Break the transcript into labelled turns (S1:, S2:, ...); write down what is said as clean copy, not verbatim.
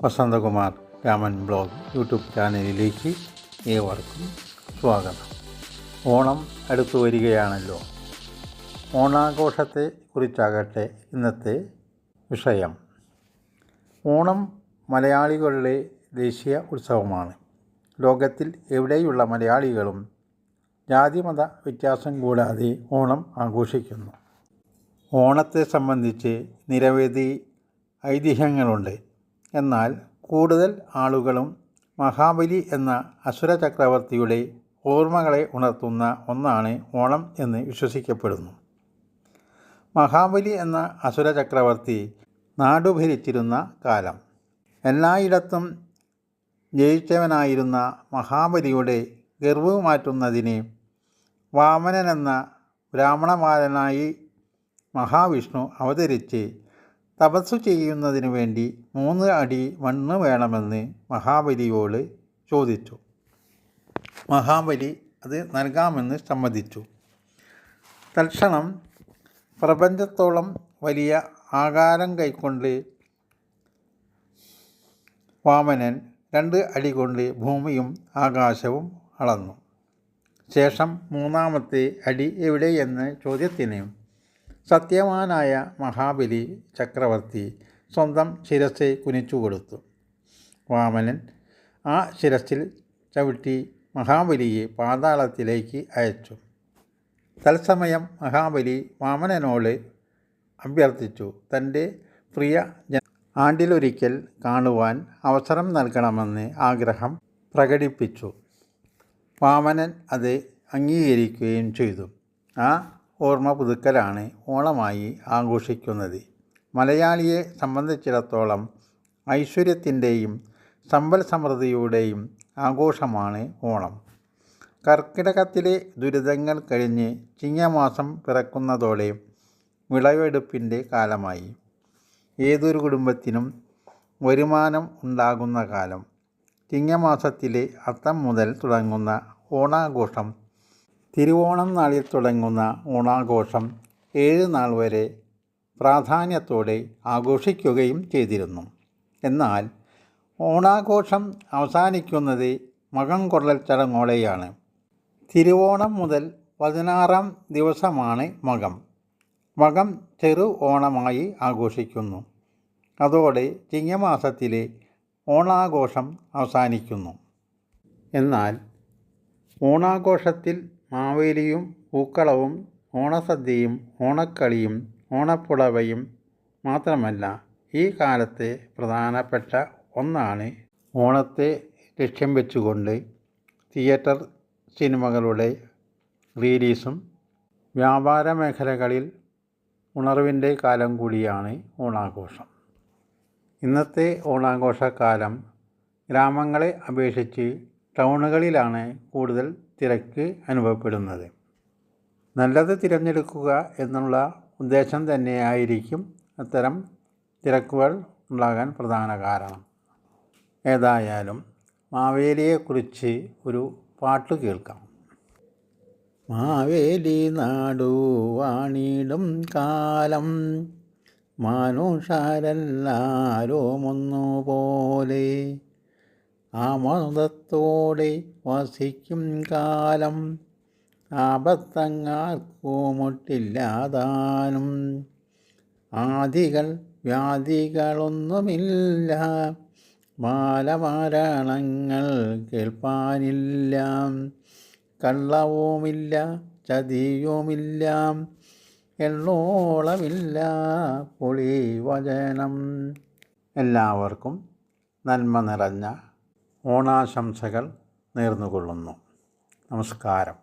S1: Vasanthakumar Raman blog YouTube ചാനലിലേക്ക് ഏവർക്കും സ്വാഗതം. ഓണം അടുത്തു വരികയാണല്ലോ. ഓണാഘോഷത്തെ കുറിച്ചാകട്ടെ ഇന്നത്തെ വിഷയം. ഓണം മലയാളികളുടെ ദേശീയ ഉത്സവമാണ്. ലോകത്തിൽ എവിടെയുള്ള മലയാളികളും ജാതിമത വ്യത്യാസം കൂടാതെ ഓണം ആഘോഷിക്കുന്നു. ഓണത്തെ സംബന്ധിച്ച് നിരവധി ഐതിഹ്യങ്ങളുണ്ട്. എന്നാൽ കൂടുതൽ ആളുകളും മഹാബലി എന്ന അസുര ചക്രവർത്തിയുടെ ഓർമ്മകളെ ഉണർത്തുന്ന ഒന്നാണ് ഓണം എന്ന് വിശ്വസിക്കപ്പെടുന്നു. മഹാബലി എന്ന അസുര ചക്രവർത്തി നാടുഭരിച്ചിരുന്ന കാലം. എല്ലായിടത്തും ജയിച്ചവനായിരുന്ന മഹാബലിയുടെ ഗർവ് മാറ്റുന്നതിന് വാമനൻ എന്ന ബ്രാഹ്മണബാലനായി മഹാവിഷ്ണു അവതരിച്ച് തപസ്സു ചെയ്യുന്നതിനു വേണ്ടി 3 അടി മണ്ണ് വേണമെന്ന് മഹാബലിയോട് ചോദിച്ചു. മഹാബലി അത് നൽകാമെന്ന് സമ്മതിച്ചു. തൽക്ഷണം പ്രപഞ്ചത്തോളം വലിയ ആകാരം കൈക്കൊണ്ട് വാമനൻ 2 അടി കൊണ്ട് ഭൂമിയും ആകാശവും അളന്നു. ശേഷം 3-ാമത്തെ അടി എവിടെയെന്ന ചോദ്യത്തിന് സത്യവാനായ മഹാബലി ചക്രവർത്തി സ്വന്തം ശിരസ്സെ കുനിച്ചു കൊടുത്തു. വാമനൻ ആ ശിരസ്സിൽ ചവിട്ടി മഹാബലിയെ പാതാളത്തിലേക്ക് അയച്ചു. തത്സമയം മഹാബലി വാമനനോട് അഭ്യർത്ഥിച്ചു തൻ്റെ പ്രിയ ആണ്ടിലൊരിക്കൽ കാണുവാൻ അവസരം നൽകണമെന്ന് ആഗ്രഹം പ്രകടിപ്പിച്ചു. വാമനൻ അത് അംഗീകരിക്കുകയും ചെയ്തു. ആ ഓർമ്മ പുതുക്കലാണ് ഓണമായി ആഘോഷിക്കുന്നത്. മലയാളിയെ സംബന്ധിച്ചിടത്തോളം ഐശ്വര്യത്തിൻ്റെയും സമ്പൽ സമൃദ്ധിയുടെയും ആഘോഷമാണ് ഓണം. കർക്കിടകത്തിലെ ദുരിതങ്ങൾ കഴിഞ്ഞ് ചിങ്ങമാസം പിറക്കുന്നതോടെ വിളവെടുപ്പിൻ്റെ കാലമായി. ഏതൊരു കുടുംബത്തിനും വരുമാനം ഉണ്ടാകുന്ന കാലം. ചിങ്ങമാസത്തിലെ അത്തം മുതൽ തുടങ്ങുന്ന ഓണാഘോഷം തിരുവോണം നാളിൽ തുടങ്ങുന്ന ഓണാഘോഷം 7 നാൾ വരെ പ്രാധാന്യത്തോടെ ആഘോഷിക്കുകയും ചെയ്തിരുന്നു. എന്നാൽ ഓണാഘോഷം അവസാനിക്കുന്നത് മകം കൊള്ളൽ ചടങ്ങോടെയാണ്. തിരുവോണം മുതൽ 16-ാം ദിവസമാണ് മകം. മകം ചെറു ഓണമായി ആഘോഷിക്കുന്നു. അതോടെ ചിങ്ങമാസത്തിലെ ഓണാഘോഷം അവസാനിക്കുന്നു. എന്നാൽ ഓണാഘോഷത്തിൽ മാവേലിയും പൂക്കളവും ഓണസദ്യയും ഓണക്കളിയും ഓണപ്പുടവയും മാത്രമല്ല, ഈ കാലത്തെ പ്രധാനപ്പെട്ട ഒന്നാണ് ഓണത്തെ ലക്ഷ്യം വെച്ചുകൊണ്ട് തിയേറ്റർ സിനിമകളുടെ റിലീസും. വ്യാപാര മേഖലകളിൽ ഉണർവിൻ്റെ കാലം കൂടിയാണ് ഓണാഘോഷം. ഇന്നത്തെ ഓണാഘോഷക്കാലം ഗ്രാമങ്ങളെ അപേക്ഷിച്ച് ടൗണുകളിലാണ് കൂടുതൽ തിരക്ക് അനുഭവപ്പെടുന്നത്. നല്ലത് തിരഞ്ഞെടുക്കുക എന്നുള്ള ഉദ്ദേശം തന്നെയായിരിക്കും അത്തരം തിരക്കുകൾ ഉണ്ടാകാൻ പ്രധാന കാരണം. ഏതായാലും മാവേലിയെക്കുറിച്ച് ഒരു പാട്ട് കേൾക്കാം. മാവേലി നാടു വാണിടും കാലം മനുഷ്യരെല്ലാരും ഒന്നുപോലെ ആമോദത്തോടെ വസിക്കും കാലം ആപത്തങ്ങാർക്കുമൊട്ടില്ലാതാനും ആദികൾ വ്യാധികളൊന്നുമില്ല ബാലമരണങ്ങൾ കേൾപ്പാനില്ല കള്ളവുമില്ല ചതിയുമില്ല എള്ളോളമില്ല പൊളിവചനം. എല്ലാവർക്കും നന്മ നിറഞ്ഞ ഓണാശംസകൾ നേർന്നുകൊള്ളുന്നു. നമസ്കാരം.